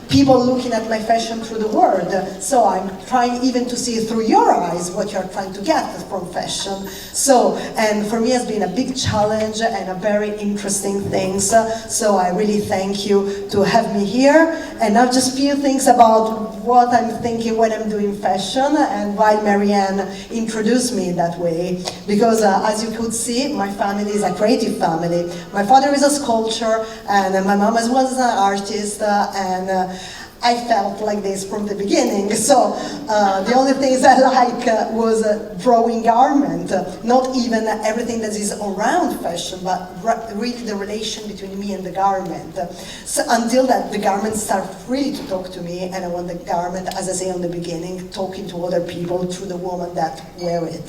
people looking at my fashion through the world. So I'm trying even to see through your eyes what you're trying to get from fashion. So, and for me it's been a big challenge and a very interesting thing. So I really thank you to have me here. And now just a few things about what I'm thinking when I'm doing fashion and why Marianne introduced me that way. Because as you could see, my family is a creative family. My father is a sculptor and my mom as well is an artist, and I felt like this from the beginning. So the only things I like was drawing garment, not even everything that is around fashion, but really the relation between me and the garment. So until that the garment started really to talk to me, and I want the garment, as I say on the beginning, talking to other people through the woman that wear it.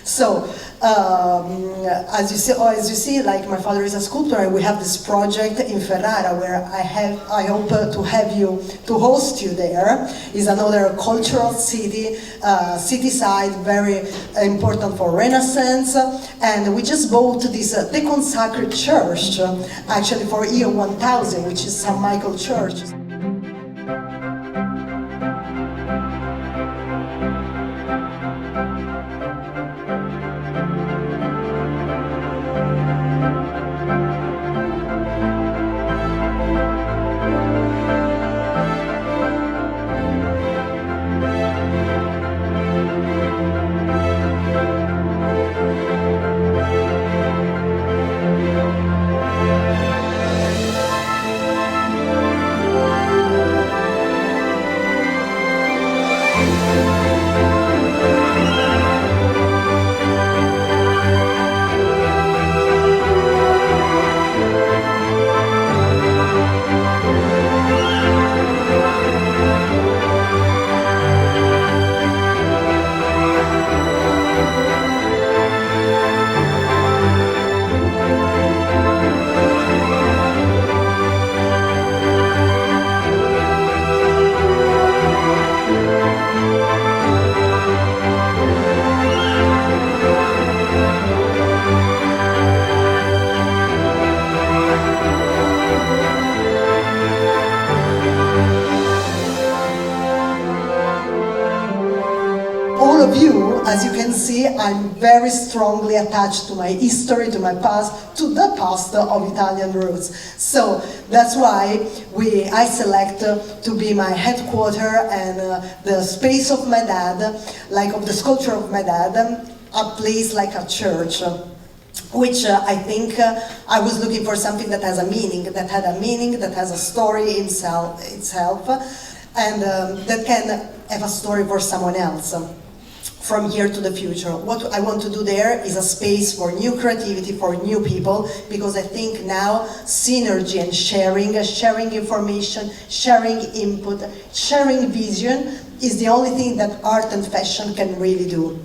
So, as you see, like my father is a sculptor, and we have this project in Ferrara where I hope to have you, to host you there. It's another cultural city, city side, very important for Renaissance. And we just bought this deconsacred church, actually for year 1000, which is St. Michael Church. All of you, as you can see, I'm very strongly attached to my history, to my past, to the past of Italian roots. So that's why I select to be my headquarter and the space of my dad, like of the sculpture of my dad, a place like a church. Which I think I was looking for something that has a meaning, that had a meaning, that has a story itself, and that can have a story for someone else. From here to the future. What I want to do there is a space for new creativity, for new people, because I think now synergy and sharing information, sharing input, sharing vision is the only thing that art and fashion can really do.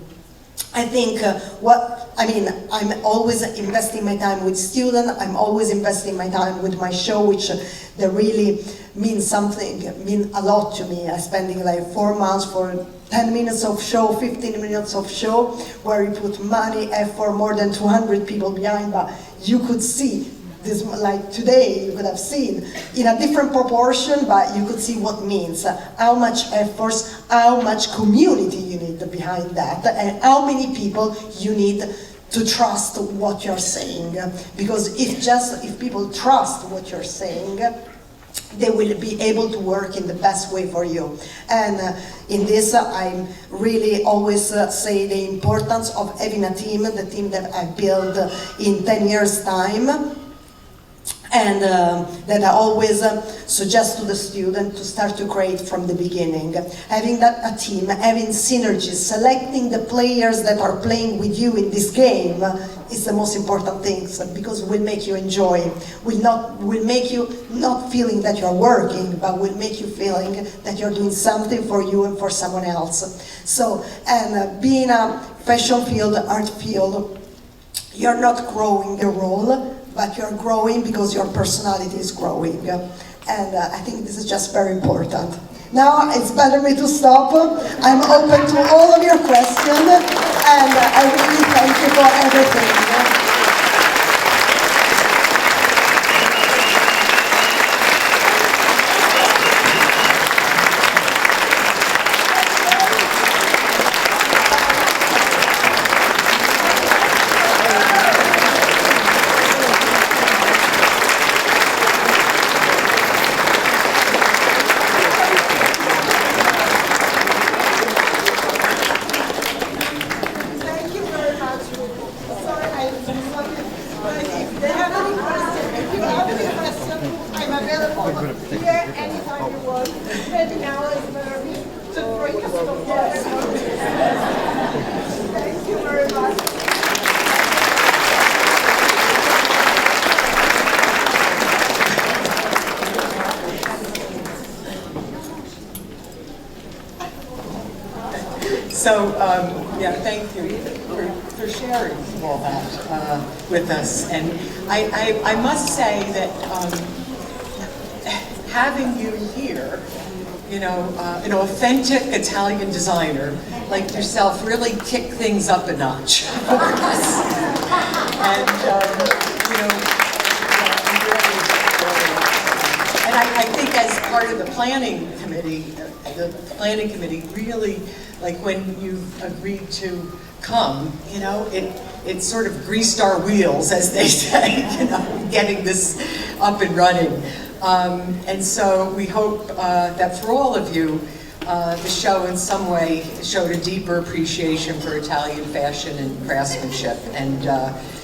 I think I'm always investing my time with students, I'm always investing my time with my show, which they really mean a lot to me. I'm spending like 4 months for 10 minutes of show, 15 minutes of show, where you put money, effort, more than 200 people behind, but you could see this, like today, you could have seen in a different proportion, but you could see what means, how much effort, how much community you need behind that, and how many people you need to trust what you're saying. Because if people trust what you're saying, they will be able to work in the best way for you. And in this, I really always say the importance of having a team, the team that I built in 10 years' time. And that I always suggest to the student to start to create from the beginning. Having a team, having synergies, selecting the players that are playing with you in this game is the most important thing, because it will make you enjoy. Will make you not feeling that you're working, but will make you feeling that you're doing something for you and for someone else. So, and being a fashion field, art field, You're not growing your role, but you're growing because your personality is growing. And I think this is just very important. Now it's better me to stop. I'm open to all of your questions, and I really thank you for everything. So, yeah, thank you for sharing all that with us. And I must say that having you here, an authentic Italian designer like yourself really kicked things up a notch for us. And, and I think as part of the planning committee really, like when you agreed to come, it sort of greased our wheels, as they say, getting this up and running. And so we hope that for all of you, the show in some way showed a deeper appreciation for Italian fashion and craftsmanship. And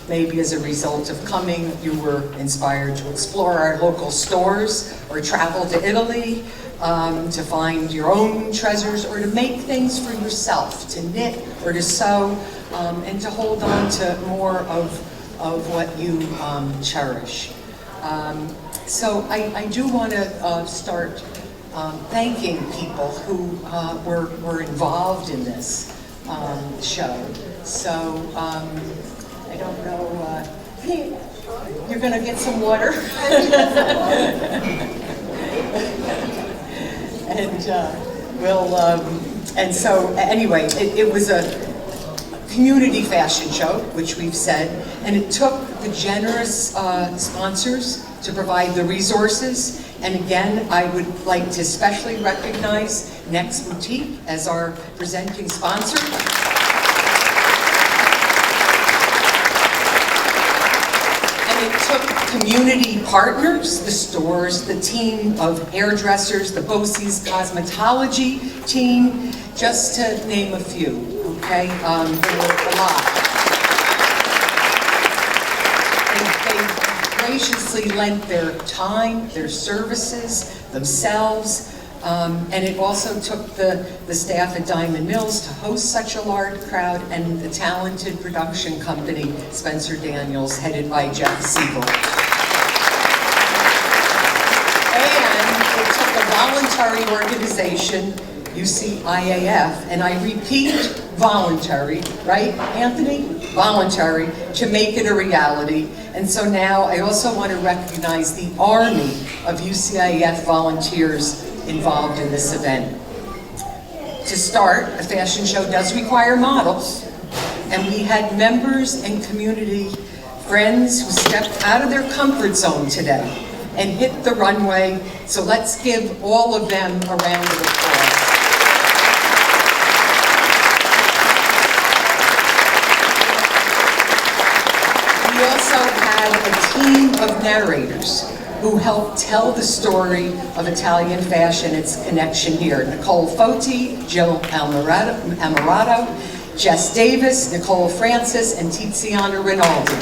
maybe as a result of coming, you were inspired to explore our local stores or travel to Italy, to find your own treasures, or to make things for yourself, to knit or to sew, and to hold on to more of what you cherish. So I do want to start thanking people who were involved in this show. So I don't know, you're going to get some water? And so anyway, it was a community fashion show, which we've said, and it took the generous sponsors to provide the resources. And again, I would like to especially recognize Next Boutique as our presenting sponsor. And it took community partners, the stores, the team of hairdressers, the Bosie's cosmetology team, just to name a few, okay? There were a lot. They graciously lent their time, their services, themselves, and it also took the staff at Diamond Mills to host such a large crowd, and the talented production company, Spencer Daniels, headed by Jeff Siegel. And it took a voluntary organization, UCIAF, and I repeat, voluntary, right, Anthony? Voluntary, to make it a reality. And so now I also want to recognize the army of UCIAF volunteers involved in this event. To start, a fashion show does require models, and we had members and community friends who stepped out of their comfort zone today and hit the runway, so let's give all of them a round of applause. We also had a team of narrators who helped tell the story of Italian fashion, its connection here. Nicole Foti, Jill Amarato, Jess Davis, Nicole Francis, and Tiziana Rinaldi.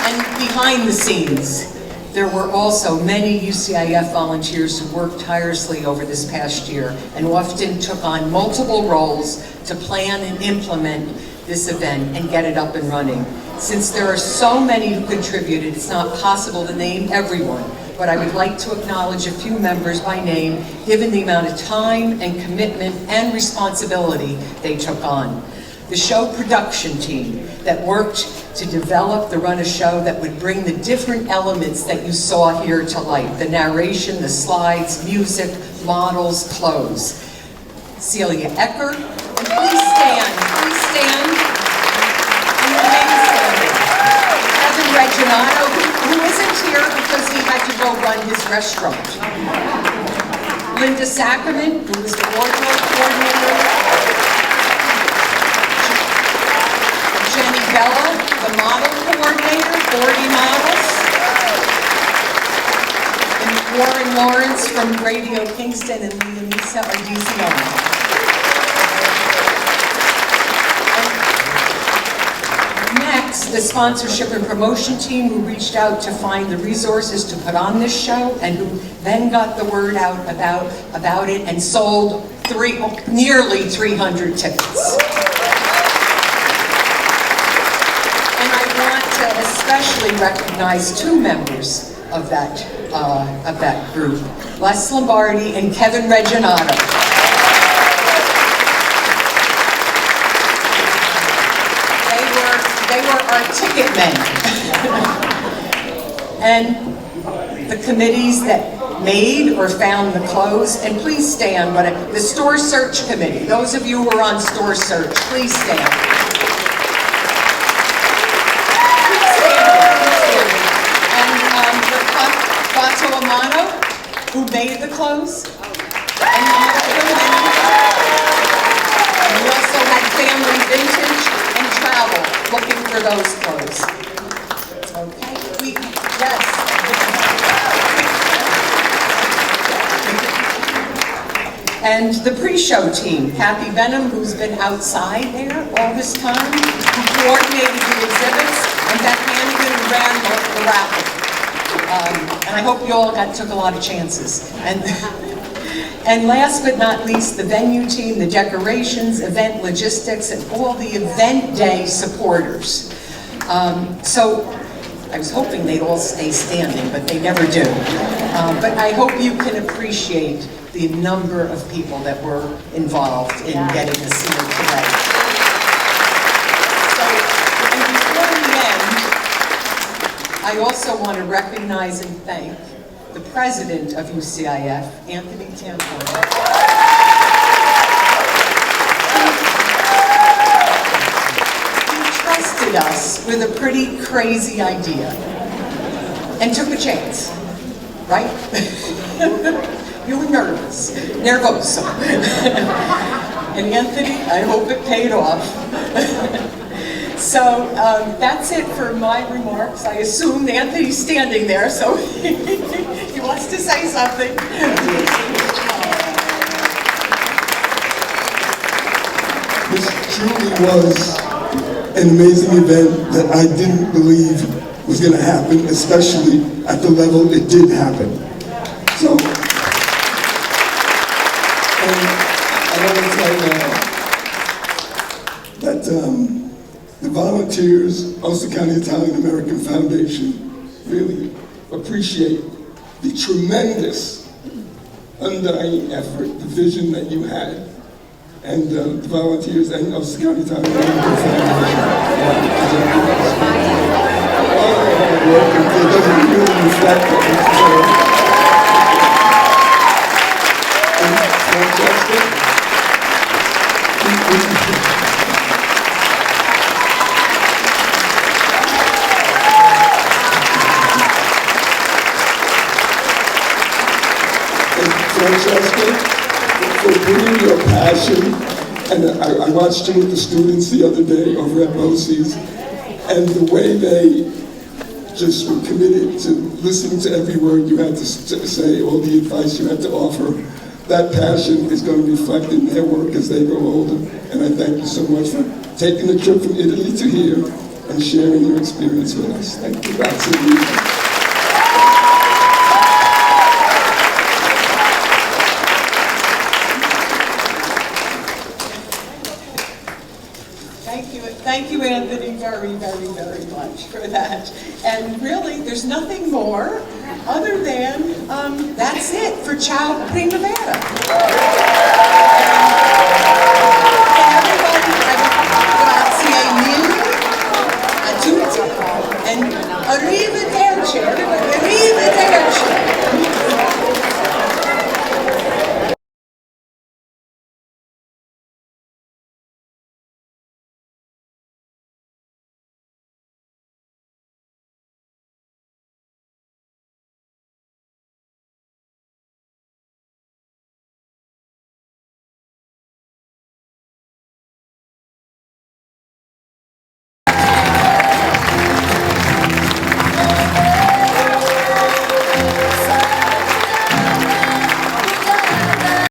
And behind the scenes, there were also many UCIF volunteers who worked tirelessly over this past year and often took on multiple roles to plan and implement this event and get it up and running. Since there are so many who contributed, it's not possible to name everyone, but I would like to acknowledge a few members by name, given the amount of time and commitment and responsibility they took on. The show production team that worked to develop the run a show that would bring the different elements that you saw here to life, the narration, the slides, music, models, clothes. Celia Ecker, and please stand. And remain standing. Kevin Reginato, who isn't here because he had to go run his restaurant. Linda Sackerman, who is the wardrobe coordinator. Jenny Bella, the model coordinator, 40 models. And Warren Lawrence from Radio Kingston, and Lisa, our DCO. Next, the sponsorship and promotion team who reached out to find the resources to put on this show and who then got the word out about it and sold nearly 300 tickets. And I want to especially recognize two members of that group, Les Lombardi and Kevin Reginato. They were our ticket men. And the committees that made or found the clothes, and please stand, but the store search committee, those of you who are on store search, please stand. Please stand. And the Fato Amano, who made the clothes, and modeled them. And we also had Family Vintage and Travel looking for those clothes. Okay, yes. And the pre-show team, Kathy Benham, who's been outside there all this time, who coordinated the exhibits, and Beth Hannigan, who ran the raffle. And I hope you all took a lot of chances. And last but not least, the venue team, the decorations, event logistics, and all the event day supporters. So I was hoping they'd all stay standing, but they never do. But I hope you can appreciate the number of people that were involved in getting this here today. So, and before we end, I also want to recognize and thank the president of UCIAF, Anthony Tampone. He trusted us with a pretty crazy idea and took a chance, right? You were nervoso. And Anthony, I hope it paid off. So that's it for my remarks. I assume Anthony's standing there, so he wants to say something. This truly was an amazing event that I didn't believe was going to happen, especially at the level it did happen. So, I want to tell you that the volunteers, Ulster County Italian American Foundation, really appreciate the tremendous undying effort, the vision that you had, and the volunteers and Ulster County Italian American Foundation. All the hard work, it doesn't really reflect what you Francesca, for bringing your passion, and I watched you with the students the other day over at BOCES, and the way they just were committed to listening to every word you had to say, all the advice you had to offer. That passion is going to be reflected in their work as they grow older, and I thank you so much for taking the trip from Italy to here and sharing your experience with us. Thank you. Absolutely. Thank you, Anthony, very, very, very much. much for that. And really, there's nothing more other than that's it for Child Primavera.